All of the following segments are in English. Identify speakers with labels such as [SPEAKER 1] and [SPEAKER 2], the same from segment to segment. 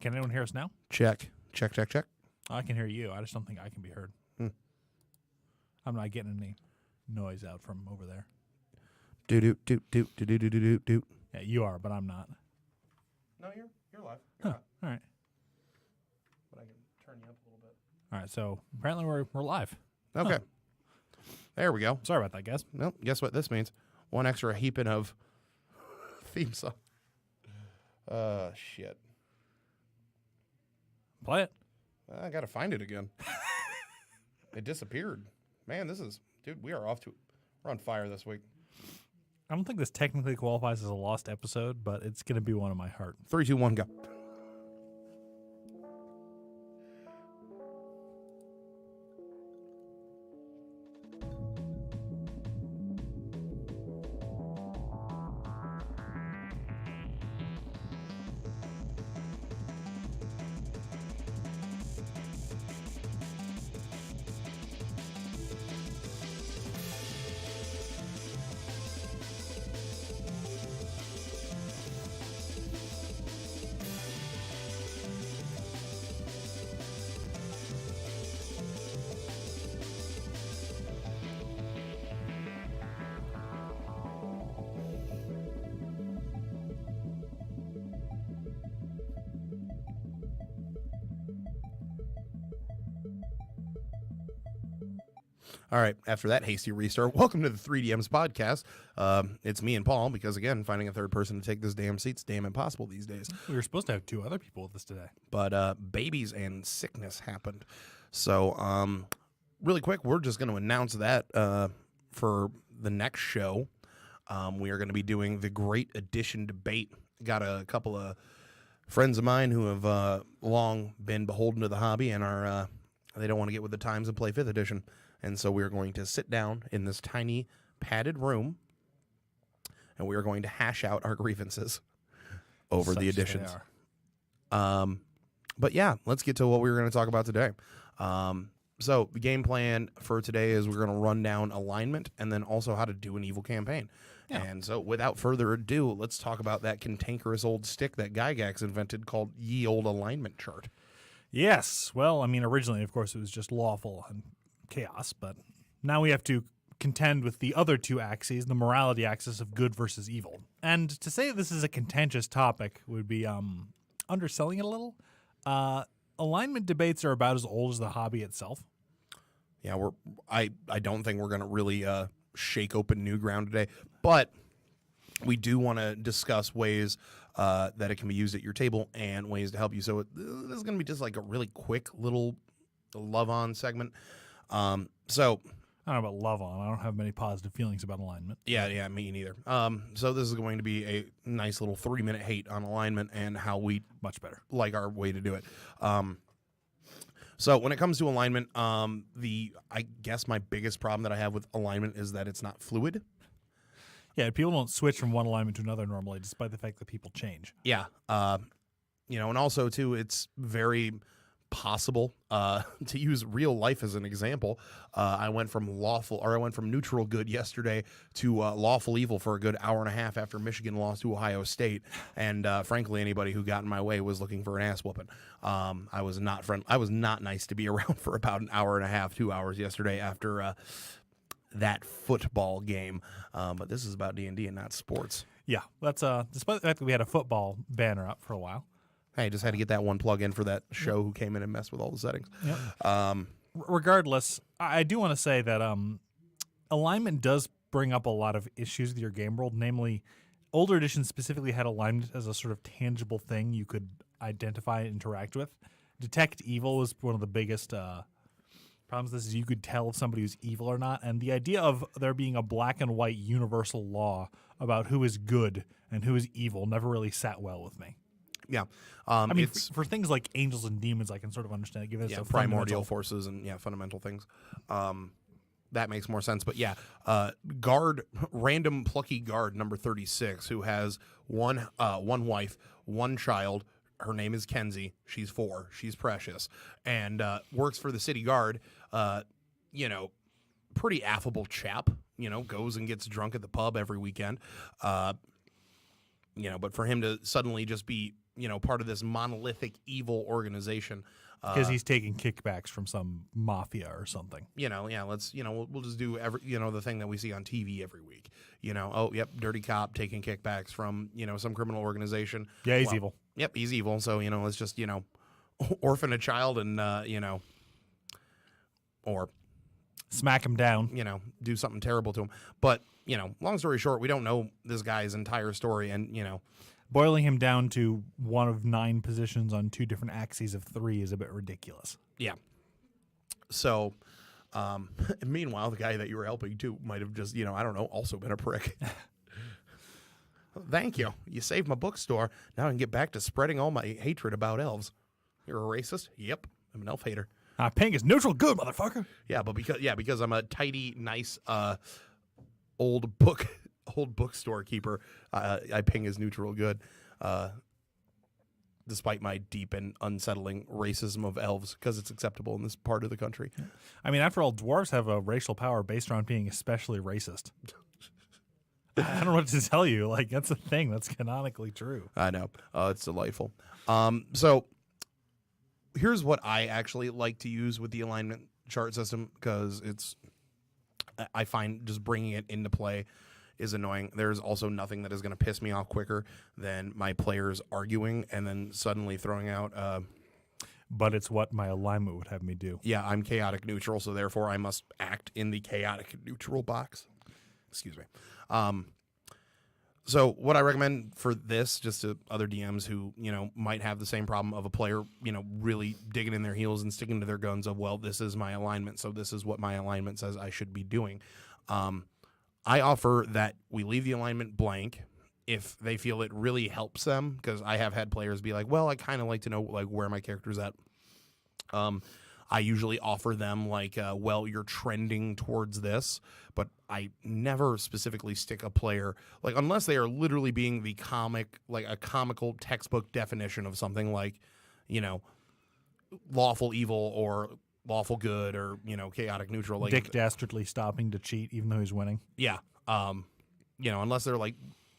[SPEAKER 1] Can anyone hear us now?
[SPEAKER 2] Check.
[SPEAKER 1] I can hear you. I just don't think I can be heard. I'm not getting any noise out from over there.
[SPEAKER 2] Do.
[SPEAKER 1] Yeah, you are, but I'm not.
[SPEAKER 2] No, you're live.
[SPEAKER 1] Huh. All right.
[SPEAKER 2] But I can turn you up a little bit.
[SPEAKER 1] All right. So apparently we're live.
[SPEAKER 2] Okay.
[SPEAKER 1] Huh.
[SPEAKER 2] There we go.
[SPEAKER 1] Sorry about that, guys.
[SPEAKER 2] Well, guess what this means? One extra heaping of theme song. Shit.
[SPEAKER 1] Play it.
[SPEAKER 2] I gotta find it again. It disappeared. Man, dude, we're on fire this week.
[SPEAKER 1] I don't think this technically qualifies as a lost episode, but it's going to be one of my heart.
[SPEAKER 2] 3, 2, 1, go. All right, after that hasty restart, welcome to the 3DMs podcast. It's me and Paul, because, again, finding a third person to take this damn seat's damn impossible these days.
[SPEAKER 1] We were supposed to have 2 other people with us today.
[SPEAKER 2] But babies and sickness happened. So, really quick, we're just going to announce that for the next show. We are going to be doing the Great Edition debate. Got a couple of friends of mine who have long been beholden to the hobby and are they don't want to get with the times and play 5th edition. And so we're going to sit down in this tiny padded room, and we are going to hash out our grievances over the editions. But yeah, let's get to what we were going to talk about today. So the game plan for today is we're going to run down alignment and then also how to do an evil campaign. Yeah. And so without further ado, let's talk about that cantankerous old stick that Gygax invented called Ye Olde Alignment Chart.
[SPEAKER 1] Yes. Well, I mean, originally, of course, it was just lawful and chaos, but now we have to contend with the other 2 axes, the morality axis of good versus evil. And to say this is a contentious topic would be underselling it a little. Alignment debates are about as old as the hobby itself.
[SPEAKER 2] Yeah, I don't think we're going to really shake open new ground today, but we do want to discuss ways that it can be used at your table and ways to help you. So this is going to be just like a really quick little love-on segment. So
[SPEAKER 1] I don't know about love on. I don't have many positive feelings about alignment.
[SPEAKER 2] Yeah, me neither. So this is going to be a nice little 3-minute hate on alignment and how we
[SPEAKER 1] much better
[SPEAKER 2] like our way to do it. So when it comes to alignment, I guess my biggest problem that I have with alignment is that it's not fluid.
[SPEAKER 1] Yeah, people don't switch from one alignment to another normally, despite the fact that people change.
[SPEAKER 2] Yeah, and also too, it's very possible to use real life as an example. I went from neutral good yesterday to lawful evil for a good hour and a half after Michigan lost to Ohio State, and frankly, anybody who got in my way was looking for an ass whooping. I was not nice to be around for about an hour and a half, 2 hours yesterday after that football game. But this is about D&D and not sports.
[SPEAKER 1] Yeah, that's despite the fact that we had a football banner up for a while.
[SPEAKER 2] Hey, just had to get that one plug in for that show who came in and messed with all the settings.
[SPEAKER 1] Yep. Regardless, I do want to say that alignment does bring up a lot of issues with your game world. Namely, older editions specifically had alignment as a sort of tangible thing you could identify and interact with. Detect evil was one of the biggest problems. This is you could tell if somebody was evil or not. And the idea of there being a black and white universal law about who is good and who is evil never really sat well with me.
[SPEAKER 2] Yeah.
[SPEAKER 1] I mean, for things like angels and demons, I can sort of understand it. Given it's
[SPEAKER 2] primordial forces and fundamental things. That makes more sense. But yeah, random plucky guard number 36, who has one wife, one child. Her name is Kenzie. She's 4. She's precious, and works for the city guard. Pretty affable chap. Goes and gets drunk at the pub every weekend. But for him to suddenly just be part of this monolithic evil organization.
[SPEAKER 1] Because he's taking kickbacks from some mafia or something.
[SPEAKER 2] Let's, we'll just do the thing that we see on TV every week. Dirty cop taking kickbacks from, some criminal organization.
[SPEAKER 1] Yeah, he's evil.
[SPEAKER 2] Yep, he's evil. So, let's just, orphan a child and, or
[SPEAKER 1] smack him down.
[SPEAKER 2] Do something terrible to him. But, long story short, we don't know this guy's entire story. And,
[SPEAKER 1] boiling him down to one of 9 positions on 2 different axes of 3 is a bit ridiculous.
[SPEAKER 2] Yeah. So, meanwhile, the guy that you were helping too might have just, also been a prick. Thank you. You saved my bookstore. Now I can get back to spreading all my hatred about elves. You're a racist? Yep. I'm an elf hater.
[SPEAKER 1] Pink is neutral good, motherfucker.
[SPEAKER 2] Yeah, but because I'm a tidy, nice, old bookstore keeper, I ping as neutral good, despite my deep and unsettling racism of elves, because it's acceptable in this part of the country.
[SPEAKER 1] I mean, after all, dwarves have a racial power based around being especially racist. I don't know what to tell you. Like, that's a thing that's canonically true.
[SPEAKER 2] I know. It's delightful. So here's what I actually like to use with the alignment chart system, because I find just bringing it into play is annoying. There's also nothing that is going to piss me off quicker than my players arguing and then suddenly throwing out.
[SPEAKER 1] But it's what my alignment would have me do.
[SPEAKER 2] Yeah, I'm chaotic neutral, so therefore I must act in the chaotic neutral box. Excuse me. So what I recommend for this, just to other DMs who, might have the same problem of a player, really digging in their heels and sticking to their guns of, well, this is my alignment, so this is what my alignment says I should be doing. I offer that we leave the alignment blank if they feel it really helps them, because I have had players be like, well, I kind of like to know where my character's at. I usually offer them well, you're trending towards this, but I never specifically stick a player, unless they are literally being the a comical textbook definition of something lawful evil or lawful good or, chaotic neutral.
[SPEAKER 1] Dick dastardly stopping to cheat even though he's winning.
[SPEAKER 2] Yeah. Unless they're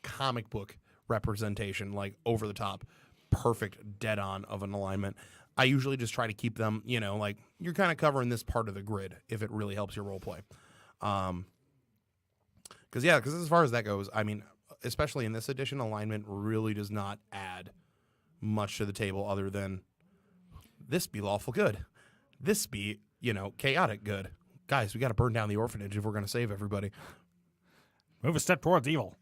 [SPEAKER 2] comic book representation, over the top, perfect dead on of an alignment. I usually just try to keep them, you're kind of covering this part of the grid if it really helps your role play. Because as far as that goes, I mean, especially in this edition, alignment really does not add much to the table other than this be lawful good. This be, chaotic good. Guys, we got to burn down the orphanage if we're going to save everybody.
[SPEAKER 1] Move a step towards evil.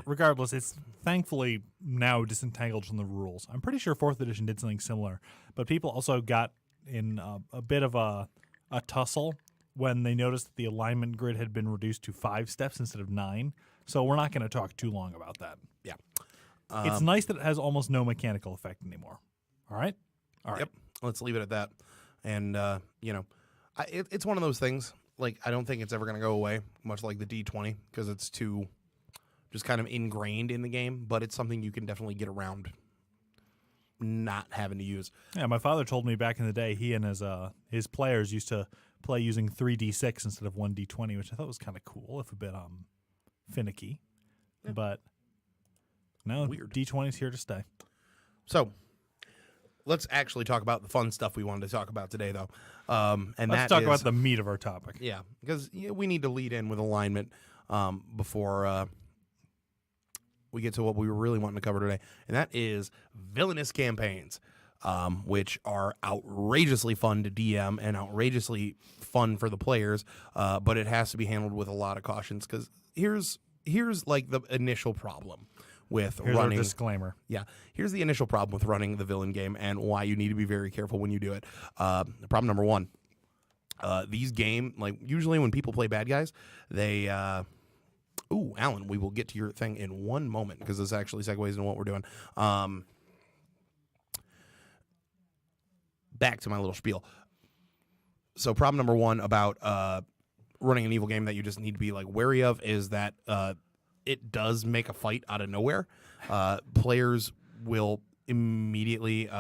[SPEAKER 1] Regardless, it's thankfully now disentangled from the rules. I'm pretty sure 4th edition did something similar, but people also got in a bit of a tussle when they noticed that the alignment grid had been reduced to 5 steps instead of 9. So we're not going to talk too long about that.
[SPEAKER 2] Yeah.
[SPEAKER 1] It's nice that it has almost no mechanical effect anymore. All right? All right.
[SPEAKER 2] Yep. Let's leave it at that. And, it's one of those things, I don't think it's ever going to go away, much like the D20, because it's too just kind of ingrained in the game, but it's something you can definitely get around not having to use.
[SPEAKER 1] Yeah, my father told me back in the day he and his players used to play using 3d6 instead of 1d20, which I thought was kind of cool, if a bit finicky. Yeah. But no, weird. D20's here to stay.
[SPEAKER 2] So let's actually talk about the fun stuff we wanted to talk about today, though. And
[SPEAKER 1] let's talk about the meat of our topic.
[SPEAKER 2] Yeah, because we need to lead in with alignment before we get to what we were really wanting to cover today, and that is villainous campaigns, which are outrageously fun to DM and outrageously fun for the players, but it has to be handled with a lot of cautions, because here's the initial problem with running.
[SPEAKER 1] Our disclaimer.
[SPEAKER 2] Yeah, here's the initial problem with running the villain game and why you need to be very careful when you do it. Problem number 1, these game, usually when people play bad guys, they Alan, we will get to your thing in one moment, because this actually segues into what we're doing. Back to my little spiel. So problem number 1 about running an evil game that you just need to be wary of is that it does make a fight out of nowhere. Players will immediately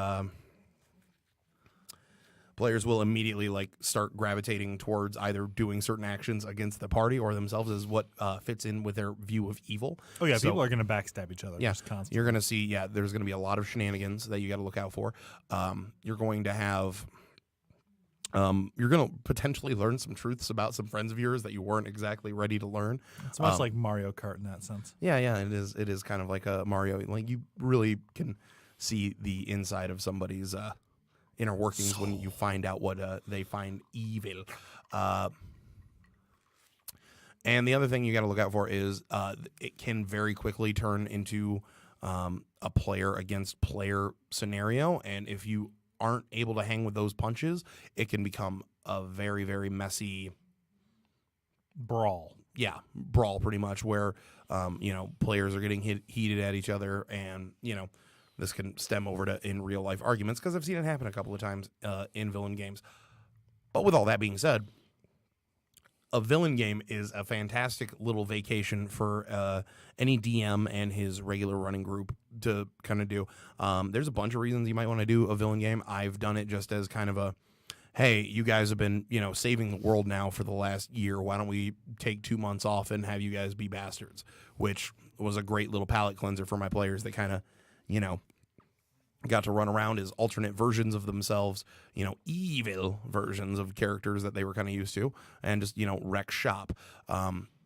[SPEAKER 2] players will immediately like start gravitating towards either doing certain actions against the party or themselves as what fits in with their view of evil.
[SPEAKER 1] Oh yeah,
[SPEAKER 2] So,
[SPEAKER 1] people are going to backstab each other.
[SPEAKER 2] yeah,
[SPEAKER 1] just constantly.
[SPEAKER 2] you're going to see, there's going to be a lot of shenanigans that you got to look out for. You're going to have, you're going to potentially learn some truths about some friends of yours that you weren't exactly ready to learn.
[SPEAKER 1] It's much like Mario Kart in that sense.
[SPEAKER 2] Yeah, it is. It is kind of like a Mario. Like you really can see the inside of somebody's inner workings when you find out what they find evil. And the other thing you got to look out for is it can very quickly turn into a player against player scenario. And if you aren't able to hang with those punches, it can become a very, very messy
[SPEAKER 1] brawl.
[SPEAKER 2] Yeah, brawl pretty much where, players are getting heated at each other and, this can stem over to in real life arguments because I've seen it happen a couple of times in villain games. But with all that being said, a villain game is a fantastic little vacation for any DM and his regular running group to kind of do. There's a bunch of reasons you might want to do a villain game. I've done it just as kind of a, hey, you guys have been, saving the world now for the last year. Why don't we take 2 months off and have you guys be bastards? Which was a great little palate cleanser for my players that kind of, got to run around as alternate versions of themselves, evil versions of characters that they were kind of used to, and just, wreck shop.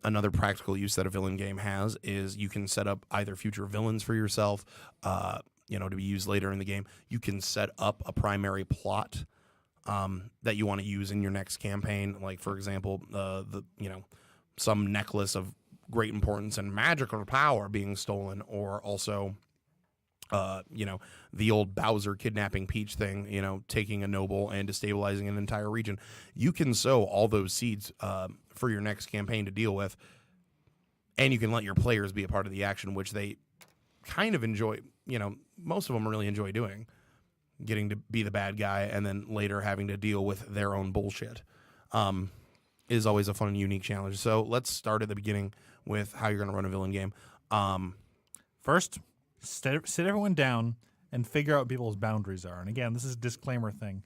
[SPEAKER 2] Another practical use that a villain game has is you can set up either future villains for yourself, to be used later in the game. You can set up a primary plot that you want to use in your next campaign. Like, for example, some necklace of great importance and magical power being stolen, or also the old Bowser kidnapping Peach thing, taking a noble and destabilizing an entire region. You can sow all those seeds for your next campaign to deal with, and you can let your players be a part of the action, which they kind of enjoy. Most of them really enjoy doing, getting to be the bad guy and then later having to deal with their own bullshit. Is always a fun and unique challenge. So let's start at the beginning with how you're going to run a villain game.
[SPEAKER 1] First, sit everyone down and figure out what people's boundaries are. And again, this is a disclaimer thing.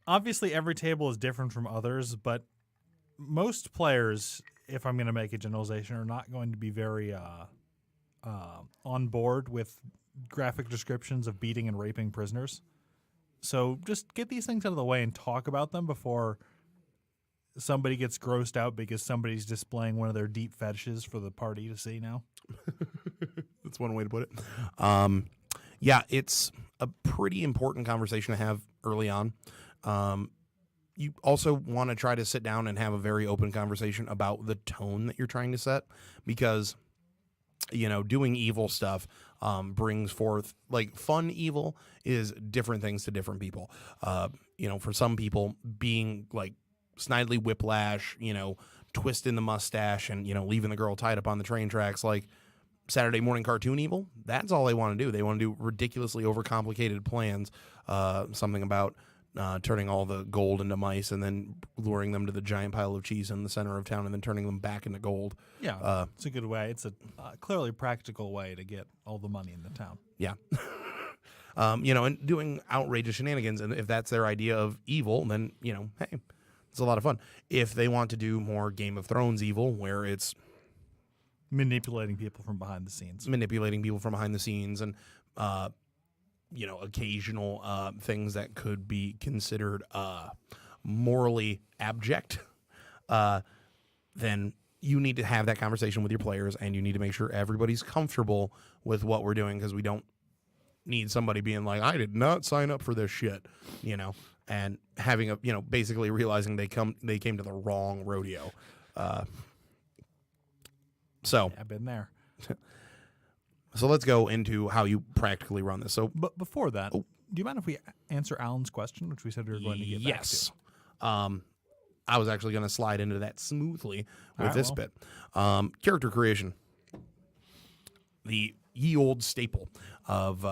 [SPEAKER 1] Obviously, every table is different from others, but most players, if I'm going to make a generalization, are not going to be very on board with graphic descriptions of beating and raping prisoners. So just get these things out of the way and talk about them before somebody gets grossed out because somebody's displaying one of their deep fetishes for the party to see now.
[SPEAKER 2] That's one way to put it. It's a pretty important conversation to have early on. You also want to try to sit down and have a very open conversation about the tone that you're trying to set, because doing evil stuff brings forth, like, fun evil is different things to different people. For some people, being like Snidely Whiplash, twisting the mustache and, leaving the girl tied up on the train tracks, like Saturday morning cartoon evil, that's all they want to do. They want to do ridiculously overcomplicated plans, something about turning all the gold into mice and then luring them to the giant pile of cheese in the center of town and then turning them back into gold.
[SPEAKER 1] Yeah, it's a good way. It's a clearly practical way to get all the money in the town.
[SPEAKER 2] Yeah. And doing outrageous shenanigans. And if that's their idea of evil, then, hey, it's a lot of fun. If they want to do more Game of Thrones evil, where it's
[SPEAKER 1] manipulating people from behind the scenes and, occasional things that could be considered morally abject, then you need to have that conversation with your players, and you need to make sure everybody's comfortable with what we're doing, because we don't need somebody being like, I did not sign up for this shit, and having basically realizing they came to the wrong rodeo. So I've been there.
[SPEAKER 2] So let's go into how you practically run this. So,
[SPEAKER 1] but before that, do you mind if we answer Alan's question, which we said we were going to get back to?
[SPEAKER 2] I was actually going to slide into that smoothly with this bit. Character creation. The ye old staple of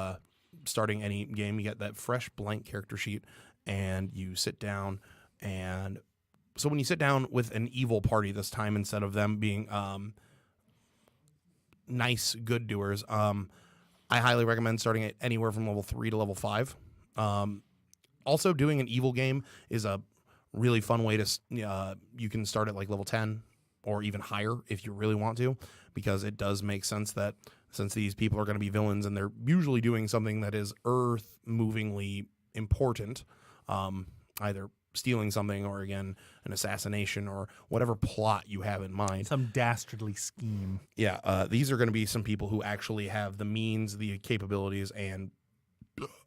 [SPEAKER 2] starting any game. You get that fresh blank character sheet, and you sit down. And so when you sit down with an evil party this time, instead of them being nice good doers, I highly recommend starting at anywhere from level 3 to level 5. Also, doing an evil game is a really fun way to. You can start at like level 10 or even higher if you really want to, because it does make sense that since these people are going to be villains and they're usually doing something that is earth-movingly important, either stealing something or, again, an assassination or whatever plot you have in mind.
[SPEAKER 1] Some dastardly scheme.
[SPEAKER 2] Yeah, these are going to be some people who actually have the means, the capabilities, and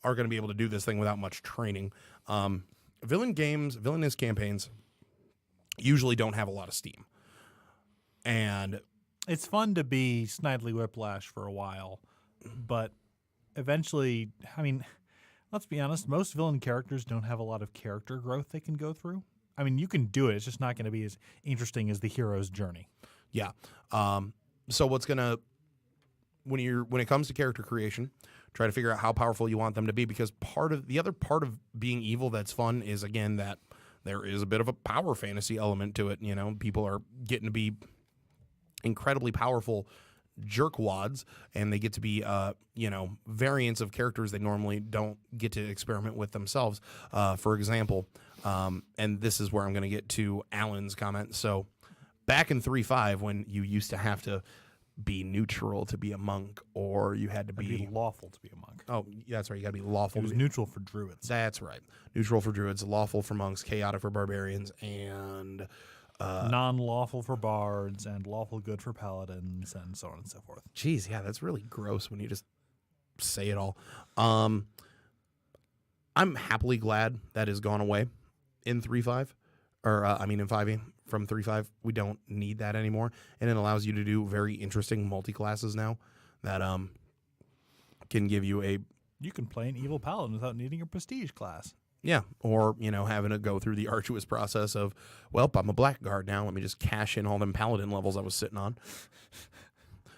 [SPEAKER 2] are going to be able to do this thing without much training. Villainous campaigns usually don't have a lot of steam. And
[SPEAKER 1] it's fun to be Snidely Whiplash for a while, but eventually, I mean, let's be honest, most villain characters don't have a lot of character growth they can go through. I mean, you can do it. It's just not going to be as interesting as the hero's journey.
[SPEAKER 2] Yeah. So what's going to, when it comes to character creation, try to figure out how powerful you want them to be, because the other part of being evil that's fun is, again, that there is a bit of a power fantasy element to it. You know, people are getting to be incredibly powerful jerkwads, and they get to be variants of characters they normally don't get to experiment with themselves. For example, and this is where I'm going to get to Alan's comment. So back in 3.5, when you used to have to be neutral to be a monk, or you had to be
[SPEAKER 1] lawful to be a monk.
[SPEAKER 2] Oh, that's right. You got to be lawful.
[SPEAKER 1] It was neutral for druids.
[SPEAKER 2] That's right. Neutral for druids, lawful for monks, chaotic for barbarians, and
[SPEAKER 1] non-lawful for bards, and lawful good for paladins, and so on and so forth.
[SPEAKER 2] Jeez, yeah, that's really gross when you just say it all. I'm happily glad that has gone away in 3.5, or in 5e. From 3.5, we don't need that anymore, and it allows you to do very interesting multi-classes now that can give you
[SPEAKER 1] You can play an evil paladin without needing a prestige class.
[SPEAKER 2] Yeah, or, having to go through the arduous process of, well, I'm a blackguard now, let me just cash in all them paladin levels I was sitting on.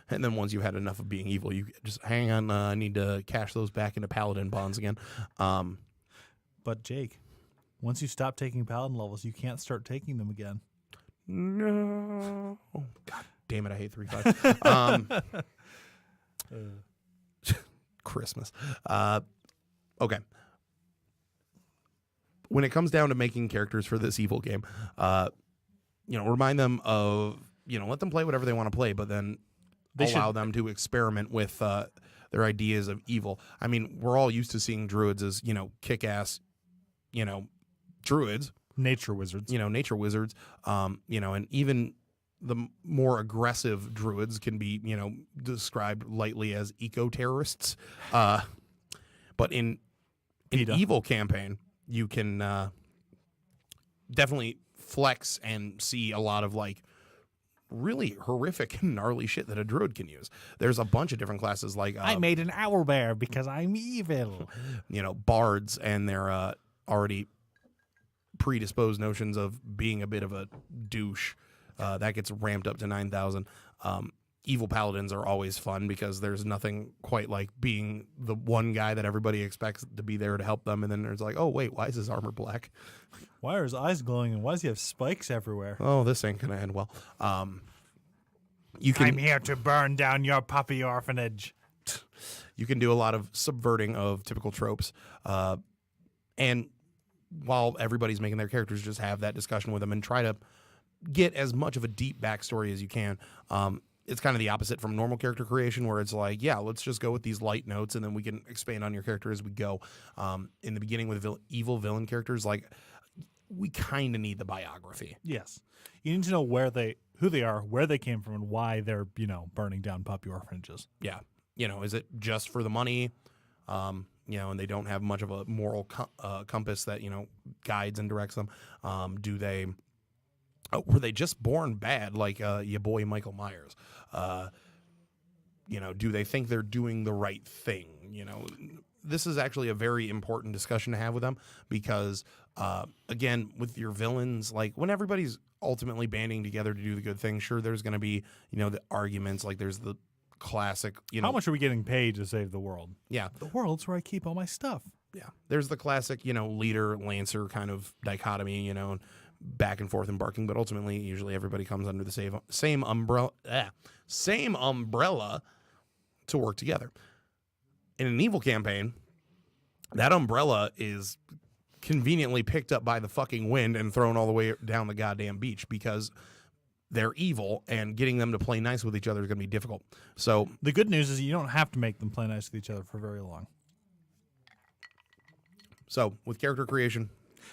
[SPEAKER 2] And then once you had enough of being evil, you just, hang on, I need to cash those back into paladin bonds again.
[SPEAKER 1] But Jake, once you stop taking paladin levels, you can't start taking them again.
[SPEAKER 2] No. Oh, God damn it, I hate 3.5. Christmas. Okay. When it comes down to making characters for this evil game, remind them of, let them play whatever they want to play, but then allow them to experiment with their ideas of evil. I mean, we're all used to seeing druids as, kick-ass, druids.
[SPEAKER 1] Nature wizards.
[SPEAKER 2] Nature wizards. And even the more aggressive druids can be, described lightly as eco-terrorists. But in an evil campaign, you can definitely flex and see a lot of really horrific and gnarly shit that a druid can use. There's a bunch of different classes
[SPEAKER 1] I made an owlbear because I'm evil.
[SPEAKER 2] Bards and their already predisposed notions of being a bit of a douche. That gets ramped up to 9,000. Evil paladins are always fun because there's nothing quite like being the one guy that everybody expects to be there to help them, and then there's like, oh wait, why is his armor black?
[SPEAKER 1] Why are his eyes glowing, and why does he have spikes everywhere?
[SPEAKER 2] Oh, this ain't gonna end well.
[SPEAKER 1] I'm here to burn down your puppy orphanage.
[SPEAKER 2] You can do a lot of subverting of typical tropes, and while everybody's making their characters, just have that discussion with them and try to get as much of a deep backstory as you can. It's kind of the opposite from normal character creation, where it's like, yeah, let's just go with these light notes and then we can expand on your character as we go. In the beginning with evil villain characters, we kind of need the biography.
[SPEAKER 1] Yes. You need to know who they are, where they came from, and why they're, burning down puppy orphanages.
[SPEAKER 2] Yeah. Is it just for the money? And they don't have much of a moral compass that, guides and directs them. Were they just born bad, like your boy Michael Myers? Do they think they're doing the right thing? This is actually a very important discussion to have with them because, again, with your villains, when everybody's ultimately banding together to do the good thing, sure, there's going to be, the arguments, there's the classic,
[SPEAKER 1] How much are we getting paid to save the world?
[SPEAKER 2] Yeah.
[SPEAKER 1] The world's where I keep all my stuff.
[SPEAKER 2] Yeah. There's the classic, leader, lancer kind of dichotomy, back and forth embarking, but ultimately, usually everybody comes under the same umbrella to work together. In an evil campaign, that umbrella is conveniently picked up by the fucking wind and thrown all the way down the goddamn beach because they're evil, and getting them to play nice with each other is going to be difficult. So
[SPEAKER 1] the good news is you don't have to make them play nice with each other for very long.
[SPEAKER 2] So with character creation,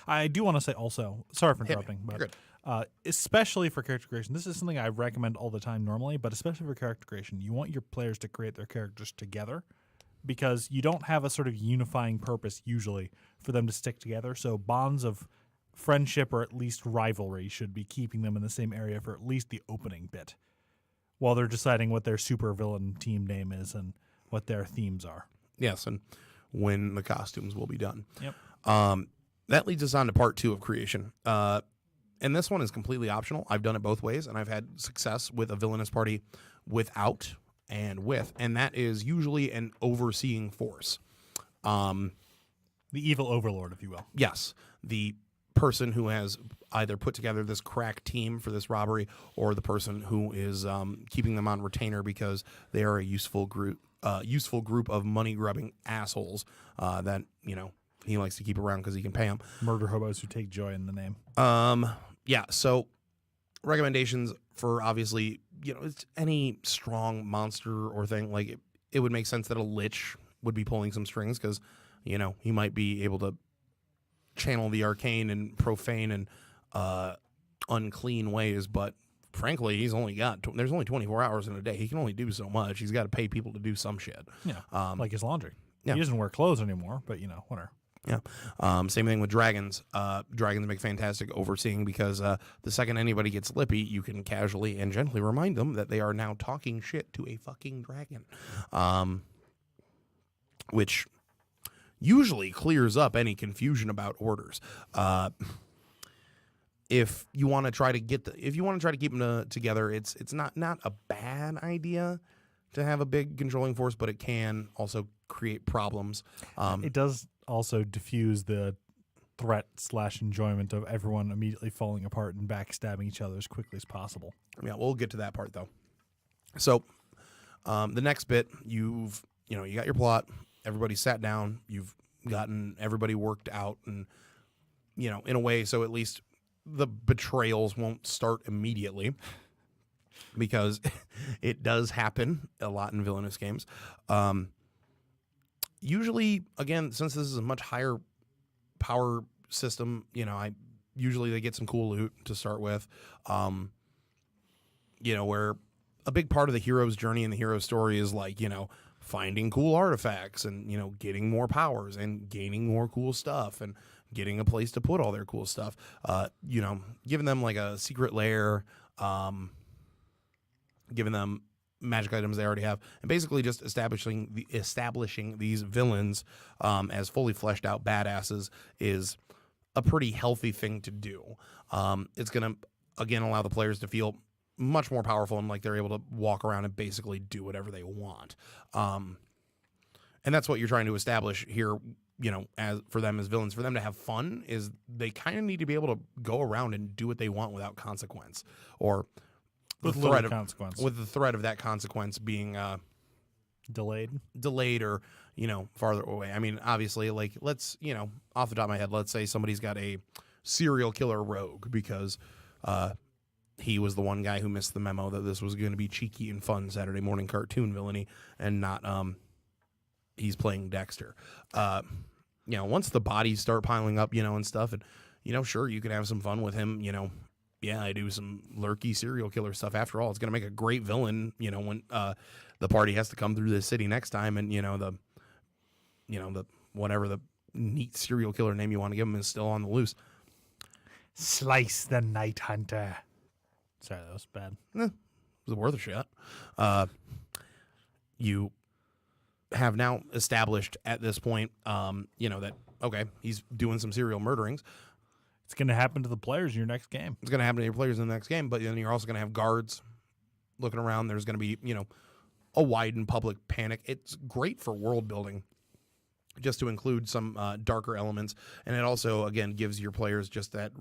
[SPEAKER 1] I do want to say also, sorry for
[SPEAKER 2] Hit me.
[SPEAKER 1] interrupting,
[SPEAKER 2] You're
[SPEAKER 1] but
[SPEAKER 2] good.
[SPEAKER 1] especially for character creation, this is something I recommend all the time normally, but especially for character creation, you want your players to create their characters together because you don't have a sort of unifying purpose usually for them to stick together. So bonds of friendship or at least rivalry should be keeping them in the same area for at least the opening bit while they're deciding what their supervillain team name is and what their themes are.
[SPEAKER 2] Yes, and when the costumes will be done.
[SPEAKER 1] Yep.
[SPEAKER 2] That leads us on to part 2 of creation. And this one is completely optional. I've done it both ways, and I've had success with a villainous party without and with, and that is usually an overseeing force.
[SPEAKER 1] The evil overlord, if you will.
[SPEAKER 2] Yes, the person who has either put together this crack team for this robbery, or the person who is keeping them on retainer because they are a useful group of money grubbing assholes that he likes to keep around because he can pay them.
[SPEAKER 1] Murder hobos who take joy in the name.
[SPEAKER 2] Yeah. So recommendations for, obviously, it's any strong monster or thing. Like it would make sense that a lich would be pulling some strings because he might be able to channel the arcane and profane and unclean ways, but frankly, there's only 24 hours in a day. He can only do so much. He's got to pay people to do some shit.
[SPEAKER 1] Yeah, like his laundry.
[SPEAKER 2] Yeah.
[SPEAKER 1] He doesn't wear clothes anymore, but whatever.
[SPEAKER 2] Yeah. Same thing with dragons. Dragons make fantastic overseeing because the second anybody gets lippy, you can casually and gently remind them that they are now talking shit to a fucking dragon, which usually clears up any confusion about orders. If you want to try to keep them together, it's not a bad idea to have a big controlling force, but it can also create problems.
[SPEAKER 1] It does also diffuse the threat/enjoyment of everyone immediately falling apart and backstabbing each other as quickly as possible.
[SPEAKER 2] Yeah, we'll get to that part though. So the next bit, you got your plot. Everybody sat down. You've gotten everybody worked out, and in a way, so at least the betrayals won't start immediately, because it does happen a lot in villainous games. Usually, again, since this is a much higher power system, usually they get some cool loot to start with. Where a big part of the hero's journey and the hero's story is like, finding cool artifacts and, getting more powers and gaining more cool stuff and getting a place to put all their cool stuff. Giving them like a secret lair, giving them magic items they already have, and basically just establishing these villains as fully fleshed out badasses is a pretty healthy thing to do. It's going to, again, allow the players to feel much more powerful and like they're able to walk around and basically do whatever they want. And that's what you're trying to establish here, as for them as villains. For them to have fun is they kind of need to be able to go around and do what they want without consequence, or
[SPEAKER 1] With
[SPEAKER 2] the
[SPEAKER 1] little
[SPEAKER 2] threat
[SPEAKER 1] consequence.
[SPEAKER 2] with the threat of that consequence being
[SPEAKER 1] Delayed
[SPEAKER 2] or farther away. I mean, obviously, like, let's off the top of my head, let's say somebody's got a serial killer rogue because he was the one guy who missed the memo that this was going to be cheeky and fun Saturday morning cartoon villainy and not he's playing Dexter. Once the bodies start piling up, and stuff, and sure, you can have some fun with him. Yeah, I do some lurky serial killer stuff. After all, it's going to make a great villain, when the party has to come through the city next time, and the whatever the neat serial killer name you want to give him is still on the loose.
[SPEAKER 1] Slice the Night Hunter. Sorry, that was bad.
[SPEAKER 2] It was worth a shot. You have now established at this point, that, okay, he's doing some serial murderings.
[SPEAKER 1] It's going to happen to the players in your next game.
[SPEAKER 2] It's going to happen to your players in the next game, but then you're also going to have guards looking around. There's going to be, a widened public panic. It's great for world building just to include some darker elements. And it also, again, gives your players just that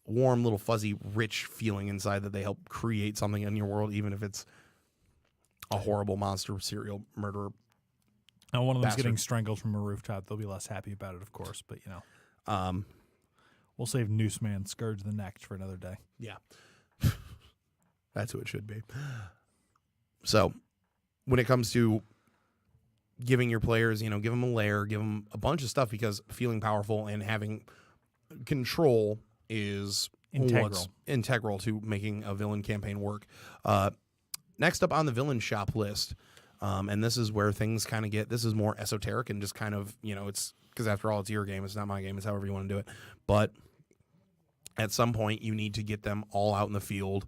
[SPEAKER 2] warm, little, fuzzy, rich feeling inside that they help create something in your world, even if it's a horrible monster serial murderer.
[SPEAKER 1] Now, one of them's
[SPEAKER 2] bastard.
[SPEAKER 1] getting strangled from a rooftop. They'll be less happy about it, of course, but We'll save Noose Man, Scourge the Next for another day.
[SPEAKER 2] Yeah. That's who it should be. So when it comes to giving your players, give them a lair, give them a bunch of stuff, because feeling powerful and having control is what's integral to making a villain campaign work. Next up on the villain shop list, and this is where things kind of this is more esoteric and just kind of, it's because after all, it's your game. It's not my game. It's however you want to do it. But at some point, you need to get them all out in the field,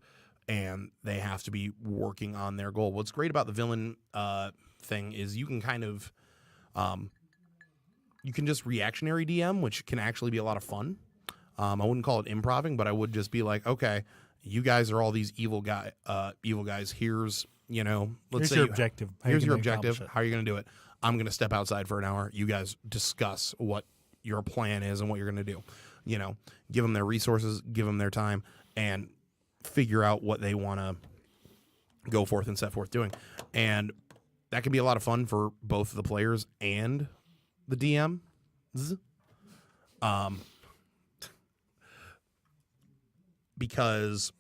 [SPEAKER 2] and they have to be working on their goal. What's great about the villain thing is you can kind of, you can just reactionary DM, which can actually be a lot of fun. I wouldn't call it improving, but I would just be like, okay, you guys are all these evil guys. Here's, let's say
[SPEAKER 1] your objective.
[SPEAKER 2] Here's your objective. How are you going to do it? I'm going to step outside for an hour. You guys discuss what your plan is and what you're going to do. Give them their resources, give them their time, and figure out what they want to go forth and set forth doing. And that can be a lot of fun for both the players and the DMs. Because,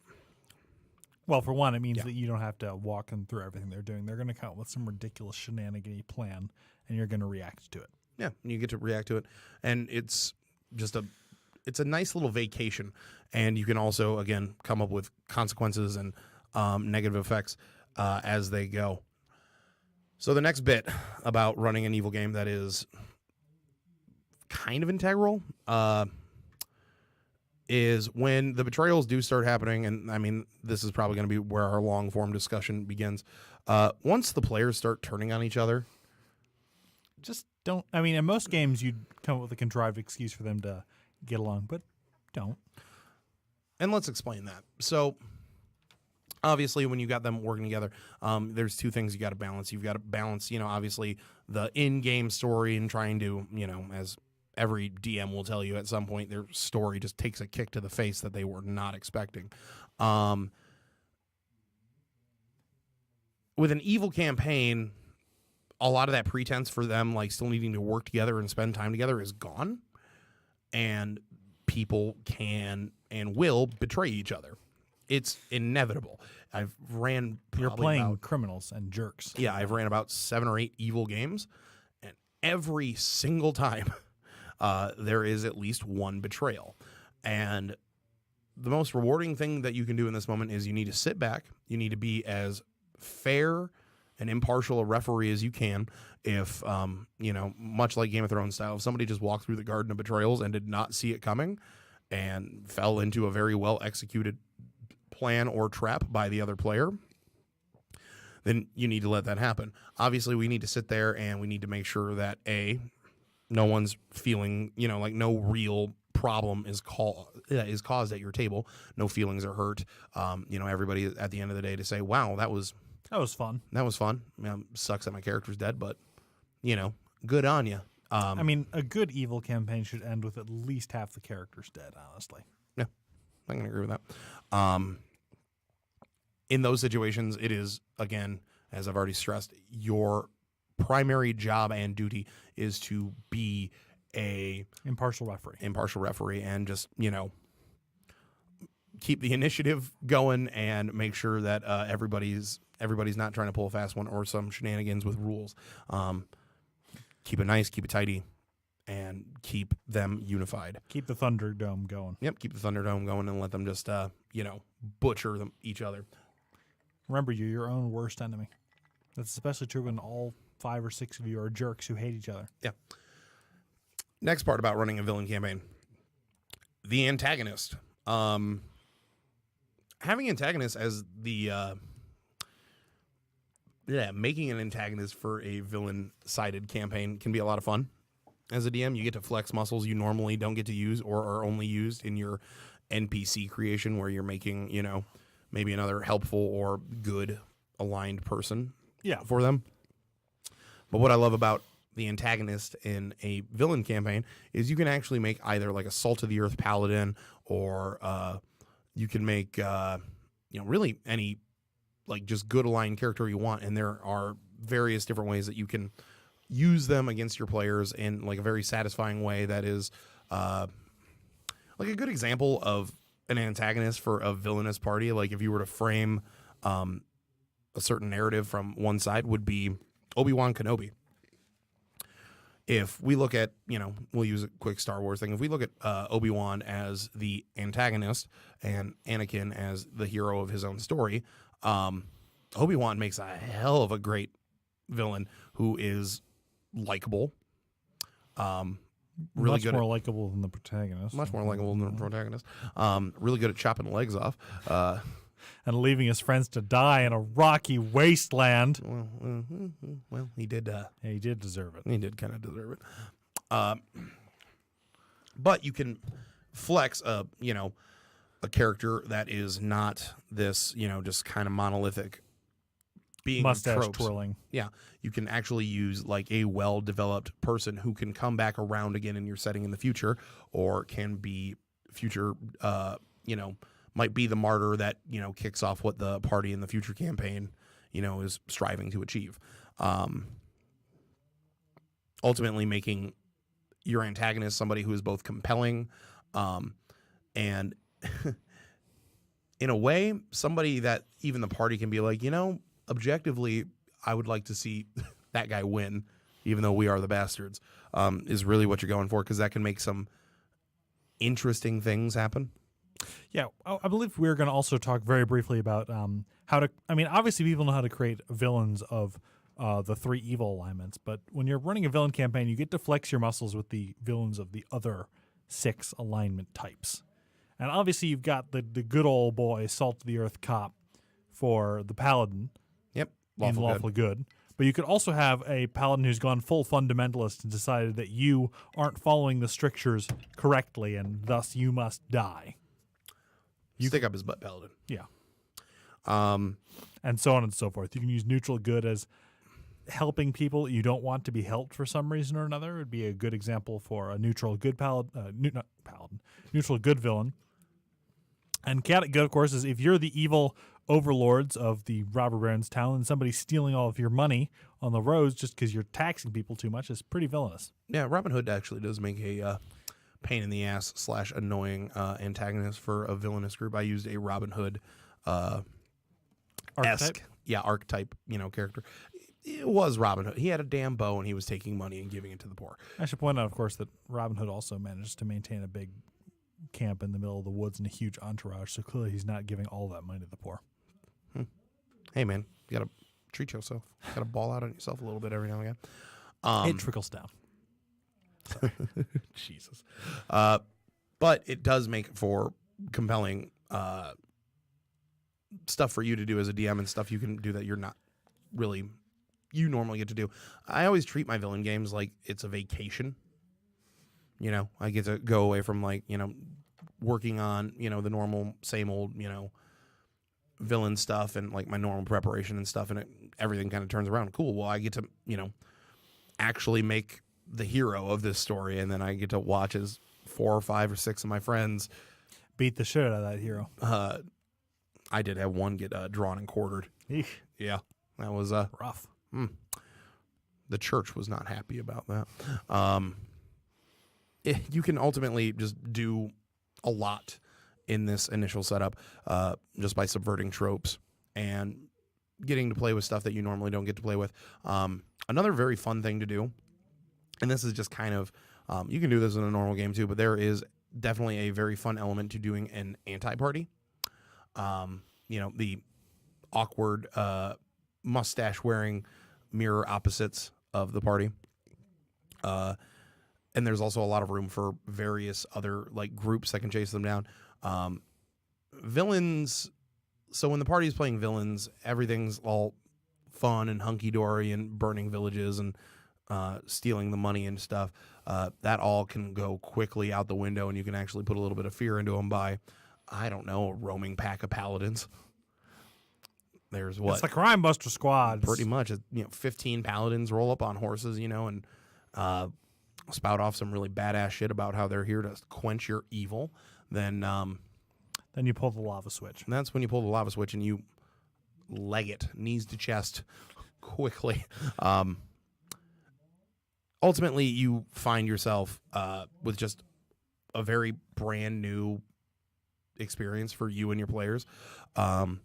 [SPEAKER 1] well, for one, it means that you don't have to walk them through everything they're doing. They're going to come up with some ridiculous shenanigan plan, and you're going to react to it.
[SPEAKER 2] Yeah, you get to react to it, and it's just it's a nice little vacation. And you can also, again, come up with consequences and negative effects as they go. So the next bit about running an evil game that is kind of integral is when the betrayals do start happening, and I mean, this is probably going to be where our long-form discussion begins. Once the players start turning on each other,
[SPEAKER 1] just don't. I mean, in most games, you'd come up with a contrived excuse for them to get along, but don't.
[SPEAKER 2] And let's explain that. So, obviously, when you got them working together, there's two things you got to balance. You've got to balance, obviously, the in-game story and trying to, as every DM will tell you at some point, their story just takes a kick to the face that they were not expecting. With an evil campaign, a lot of that pretense for them, like still needing to work together and spend time together, is gone. And people can and will betray each other. It's inevitable. I've ran.
[SPEAKER 1] You're playing criminals and jerks.
[SPEAKER 2] Yeah, I've ran about 7 or 8 evil games, and every single time there is at least one betrayal. And the most rewarding thing that you can do in this moment is you need to sit back. You need to be as fair and impartial a referee as you can. If, much like Game of Thrones style, if somebody just walked through the Garden of Betrayals and did not see it coming and fell into a very well executed plan or trap by the other player, then you need to let that happen. Obviously, we need to sit there and we need to make sure that no one's feeling, like no real problem is caused at your table. No feelings are hurt. Everybody at the end of the day to say, wow, that was
[SPEAKER 1] fun.
[SPEAKER 2] That was fun. Sucks that my character's dead, but good on you.
[SPEAKER 1] I mean, a good evil campaign should end with at least half the characters dead, honestly.
[SPEAKER 2] Yeah, I can agree with that. In those situations, it is, again, as I've already stressed, your primary job and duty is to be a
[SPEAKER 1] impartial referee
[SPEAKER 2] and just, keep the initiative going and make sure that everybody's not trying to pull a fast one or some shenanigans with rules. Keep it nice, keep it tidy, and keep them unified.
[SPEAKER 1] Keep the Thunderdome going.
[SPEAKER 2] Yep, keep the Thunderdome going and let them just, butcher each other.
[SPEAKER 1] Remember, you're your own worst enemy. That's especially true when all 5 or 6 of you are jerks who hate each other.
[SPEAKER 2] Yeah. Next part about running a villain campaign. The antagonist. Having antagonists as the... making an antagonist for a villain-sided campaign can be a lot of fun. As a DM, you get to flex muscles you normally don't get to use or are only used in your NPC creation where you're making, maybe another helpful or good aligned person for them. But what I love about the antagonist in a villain campaign is you can actually make either like a Salt of the Earth paladin or you can make, really any like just good aligned character you want. And there are various different ways that you can use them against your players in like a very satisfying way that is Like a good example of an antagonist for a villainous party, like if you were to frame a certain narrative from one side, would be Obi-Wan Kenobi. If we look at, we'll use a quick Star Wars thing. If we look at Obi-Wan as the antagonist and Anakin as the hero of his own story, Obi-Wan makes a hell of a great villain who is likable. Really
[SPEAKER 1] much
[SPEAKER 2] good
[SPEAKER 1] more likable than the protagonist.
[SPEAKER 2] Much more likable than the protagonist. Really good at chopping legs off.
[SPEAKER 1] And leaving his friends to die in a rocky wasteland.
[SPEAKER 2] Well, he did.
[SPEAKER 1] Yeah, he did deserve it.
[SPEAKER 2] He did kind of deserve it. But you can flex a character that is not this, just kind of monolithic being
[SPEAKER 1] mustache
[SPEAKER 2] tropes.
[SPEAKER 1] twirling.
[SPEAKER 2] Yeah, you can actually use like a well-developed person who can come back around again in your setting in the future, or can be future, might be the martyr that, kicks off what the party in the future campaign, is striving to achieve. Ultimately making your antagonist somebody who is both compelling, and in a way, somebody that even the party can be like, objectively, I would like to see that guy win, even though we are the bastards, is really what you're going for, because that can make some interesting things happen.
[SPEAKER 1] Yeah, I believe we're going to also talk very briefly about how to. I mean, obviously, people know how to create villains of the 3 evil alignments, but when you're running a villain campaign, you get to flex your muscles with the villains of the other 6 alignment types. And obviously, you've got the good old boy, salt of the earth cop for the paladin.
[SPEAKER 2] Yep,
[SPEAKER 1] lawful good. But you could also have a paladin who's gone full fundamentalist and decided that you aren't following the strictures correctly, and thus you must die.
[SPEAKER 2] You stick up his butt, paladin.
[SPEAKER 1] Yeah. And so on and so forth. You can use neutral good as helping people you don't want to be helped for some reason or another. It would be a good example for a neutral good neutral good villain. And chaotic good, of course, is if you're the evil overlords of the robber baron's town and somebody's stealing all of your money on the roads just because you're taxing people too much, is pretty villainous.
[SPEAKER 2] Yeah, Robin Hood actually does make a pain in the ass / annoying antagonist for a villainous group. I used a Robin Hood
[SPEAKER 1] Archetype?
[SPEAKER 2] archetype, character. It was Robin Hood. He had a damn bow and he was taking money and giving it to the poor.
[SPEAKER 1] I should point out, of course, that Robin Hood also managed to maintain a big camp in the middle of the woods and a huge entourage, so clearly he's not giving all that money to the poor.
[SPEAKER 2] Hey, man, you got to treat yourself. Got to ball out on yourself a little bit every now and again.
[SPEAKER 1] It trickles down.
[SPEAKER 2] Jesus. But it does make for compelling stuff for you to do as a DM and stuff you can do that you're not really, you normally get to do. I always treat my villain games like it's a vacation. I get to go away from working on, the normal, same old, villain stuff and like my normal preparation and stuff. And everything kind of turns around. Cool. Well, I get to, actually make the hero of this story. And then I get to watch as 4 or 5 or 6 of my friends
[SPEAKER 1] beat the shit out of that hero.
[SPEAKER 2] I did have one get drawn and quartered.
[SPEAKER 1] Eesh.
[SPEAKER 2] Yeah. That was
[SPEAKER 1] rough.
[SPEAKER 2] The church was not happy about that. You can ultimately just do a lot in this initial setup just by subverting tropes and getting to play with stuff that you normally don't get to play with. Another very fun thing to do, and this is just kind of, you can do this in a normal game too, but there is definitely a very fun element to doing an anti-party. The awkward mustache-wearing mirror opposites of the party. And there's also a lot of room for various other groups that can chase them down. Villains. So when the party is playing villains, everything's all fun and hunky-dory and burning villages and stealing the money and stuff. That all can go quickly out the window, and you can actually put a little bit of fear into them by, I don't know, a roaming pack of paladins. There's what?
[SPEAKER 1] It's the Crime Buster Squad.
[SPEAKER 2] Pretty much. 15 paladins roll up on horses, and spout off some really badass shit about how they're here to quench your evil. Then
[SPEAKER 1] you pull the lava switch.
[SPEAKER 2] And that's when you pull the lava switch and you leg it, knees to chest, quickly. Ultimately, you find yourself with just a very brand new experience for you and your players. And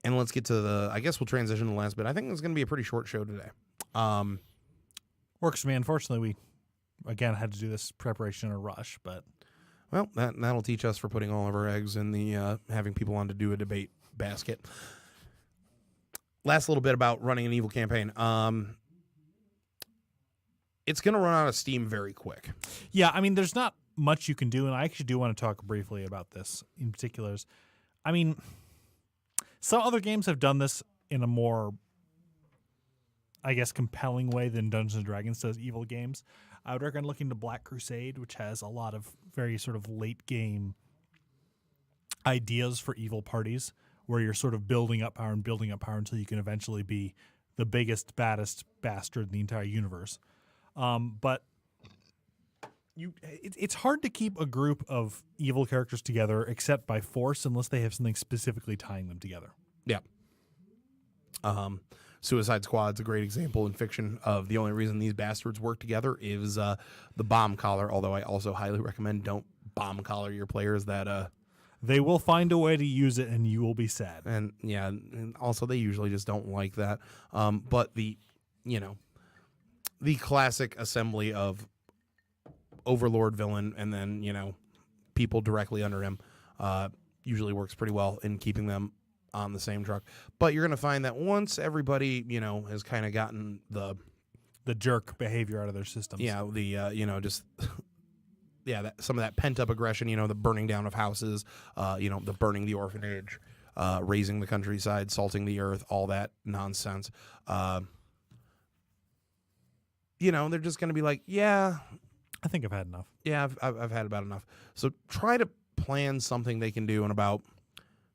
[SPEAKER 2] let's get to I guess we'll transition to the last bit. I think it's going to be a pretty short show today.
[SPEAKER 1] Works for me. Unfortunately, we, again, had to do this preparation in a rush, but...
[SPEAKER 2] Well, that'll teach us for putting all of our eggs in the having people on to do a debate basket. Last little bit about running an evil campaign. It's going to run out of steam very quick.
[SPEAKER 1] Yeah, I mean, there's not much you can do, and I actually do want to talk briefly about this in particulars. I mean, some other games have done this in a more, I guess, compelling way than Dungeons & Dragons does evil games. I would recommend looking to Black Crusade, which has a lot of very sort of late-game ideas for evil parties, where you're sort of building up power until you can eventually be the biggest, baddest bastard in the entire universe. But it's hard to keep a group of evil characters together except by force unless they have something specifically tying them together.
[SPEAKER 2] Yeah. Suicide Squad's a great example in fiction of the only reason these bastards work together is the bomb collar, although I also highly recommend don't bomb collar your players that...
[SPEAKER 1] They will find a way to use it and you will be sad.
[SPEAKER 2] And yeah, and also they usually just don't like that. But the classic assembly of overlord villain and then, people directly under him usually works pretty well in keeping them on the same truck. But you're going to find that once everybody, has kind of gotten the
[SPEAKER 1] jerk behavior out of their systems.
[SPEAKER 2] Yeah, just some of that pent up aggression, the burning down of houses, the burning the orphanage, razing the countryside, salting the earth, all that nonsense. They're just going to be like, yeah,
[SPEAKER 1] I think I've had enough.
[SPEAKER 2] Yeah, I've had about enough. So try to plan something they can do in about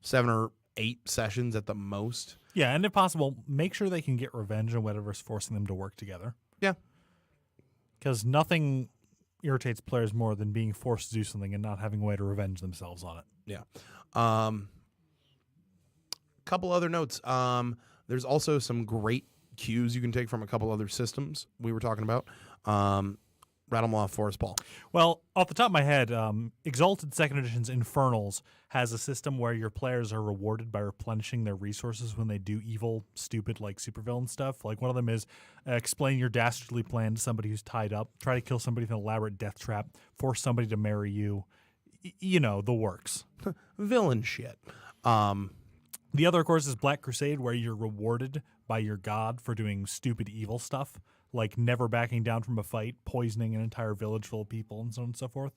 [SPEAKER 2] 7 or 8 sessions at the most.
[SPEAKER 1] Yeah, and if possible, make sure they can get revenge on whatever's forcing them to work together.
[SPEAKER 2] Yeah.
[SPEAKER 1] Because nothing irritates players more than being forced to do something and not having a way to revenge themselves on it.
[SPEAKER 2] Yeah. Couple other notes. There's also some great cues you can take from a couple other systems we were talking about. Rattle them off for us, Paul.
[SPEAKER 1] Well, off the top of my head, Exalted 2nd Edition's Infernals has a system where your players are rewarded by replenishing their resources when they do evil, stupid, like supervillain stuff. Like one of them is explain your dastardly plan to somebody who's tied up, try to kill somebody with an elaborate death trap, force somebody to marry you. The works.
[SPEAKER 2] Villain shit.
[SPEAKER 1] The other, of course, is Black Crusade, where you're rewarded by your god for doing stupid evil stuff, like never backing down from a fight, poisoning an entire village full of people, and so on and so forth.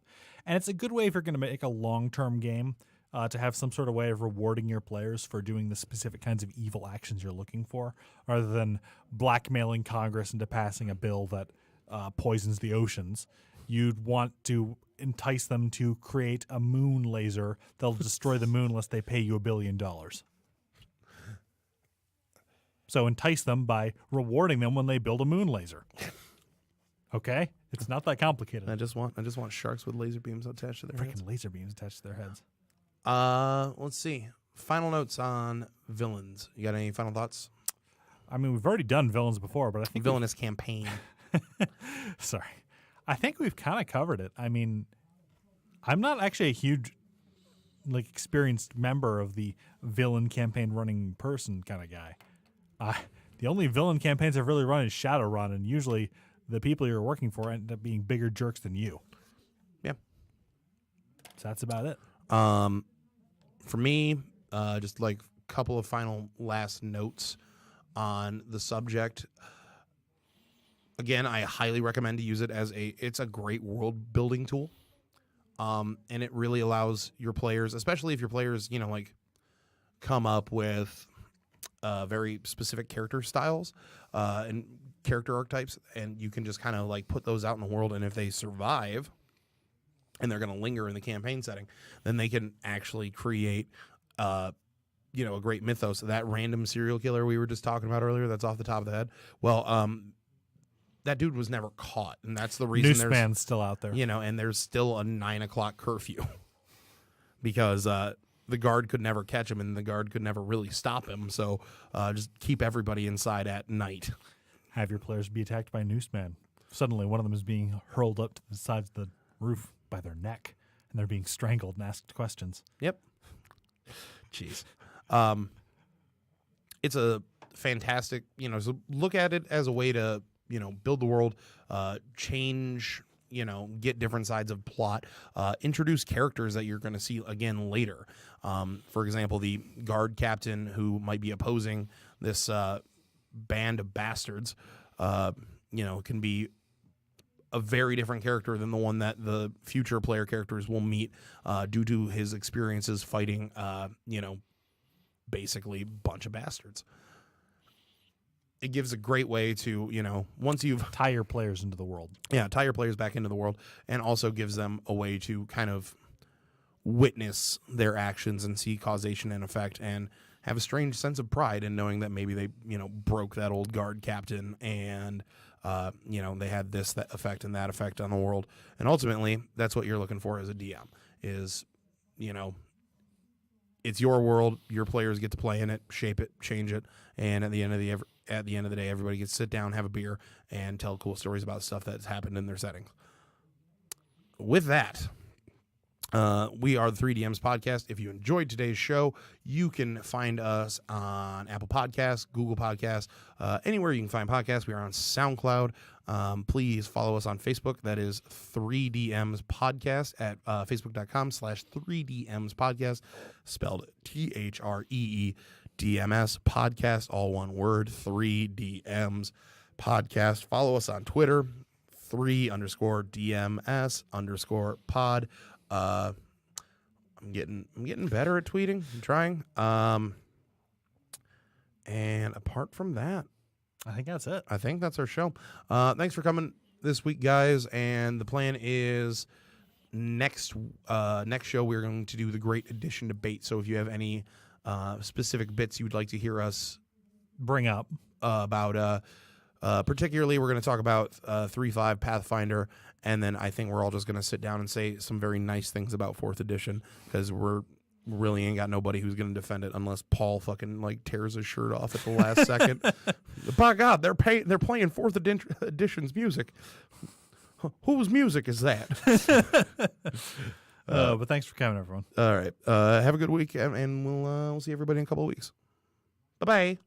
[SPEAKER 1] And it's a good way if you're going to make a long-term game to have some sort of way of rewarding your players for doing the specific kinds of evil actions you're looking for, rather than blackmailing Congress into passing a bill that poisons the oceans. You'd want to entice them to create a moon laser that'll destroy the moon unless they pay you $1 billion. So entice them by rewarding them when they build a moon laser. Okay? It's not that complicated.
[SPEAKER 2] I just want sharks with laser beams attached to their heads.
[SPEAKER 1] Freaking laser beams attached to their heads.
[SPEAKER 2] Let's see. Final notes on villains. You got any final thoughts?
[SPEAKER 1] I mean, we've already done villains before, but I think
[SPEAKER 2] villainous campaign.
[SPEAKER 1] Sorry. I think we've kind of covered it. I mean, I'm not actually a huge experienced member of the villain campaign running person kind of guy. The only villain campaigns I've really run is Shadowrun, and usually the people you're working for end up being bigger jerks than you.
[SPEAKER 2] Yeah.
[SPEAKER 1] So that's about it.
[SPEAKER 2] For me, just a couple of final last notes on the subject. Again, I highly recommend to use it it's a great world building tool. And it really allows your players, especially if your players, come up with very specific character styles and character archetypes, and you can just kind of put those out in the world, and if they survive and they're going to linger in the campaign setting, then they can actually create a great mythos. That random serial killer we were just talking about earlier, that's off the top of the head. Well, that dude was never caught, and that's the reason
[SPEAKER 1] Nooseman's still out there.
[SPEAKER 2] And there's still a 9:00 curfew because the guard could never catch him, and the guard could never really stop him. So just keep everybody inside at night.
[SPEAKER 1] Have your players be attacked by Nooseman. Suddenly, one of them is being hurled up to the sides of the roof. by their neck, and they're being strangled and asked questions.
[SPEAKER 2] Yep. Jeez. It's a fantastic, so look at it as a way to, build the world, change, get different sides of plot, introduce characters that you're going to see again later. For example, the guard captain who might be opposing this band of bastards, can be a very different character than the one that the future player characters will meet due to his experiences fighting, basically a bunch of bastards. It gives a great way to, once you've...
[SPEAKER 1] Tie your players into the world.
[SPEAKER 2] Yeah, tie your players back into the world, and also gives them a way to kind of witness their actions and see causation and effect and have a strange sense of pride in knowing that maybe they, broke that old guard captain and, they had that effect and that effect on the world. And ultimately, that's what you're looking for as a DM is, it's your world. Your players get to play in it, shape it, change it, and at the end of the day, everybody gets to sit down, have a beer, and tell cool stories about stuff that's happened in their settings. With that, we are the 3DMs Podcast. If you enjoyed today's show, you can find us on Apple Podcasts, Google Podcasts, anywhere you can find podcasts. We are on SoundCloud. Please follow us on Facebook. That is 3DMs Podcast at facebook.com/3DMs Podcast, spelled THREEDMS Podcast, all one word, 3DMs Podcast. Follow us on Twitter, 3_DMS_pod. I'm getting better at tweeting. I'm trying. And apart from that,
[SPEAKER 1] I think that's it.
[SPEAKER 2] I think that's our show. Thanks for coming this week, guys. And the plan is next show we're going to do the Great Addition debate. So if you have any specific bits you would like to hear us
[SPEAKER 1] bring up
[SPEAKER 2] about, particularly we're going to talk about 3.5 Pathfinder. And then I think we're all just going to sit down and say some very nice things about 4th edition because we're really ain't got nobody who's going to defend it unless Paul fucking tears his shirt off at the last second. By God, they're playing 4th edition's music. Whose music is that?
[SPEAKER 1] But thanks for coming, everyone.
[SPEAKER 2] All right. Have a good week, and we'll see everybody in a couple of weeks. Bye-bye.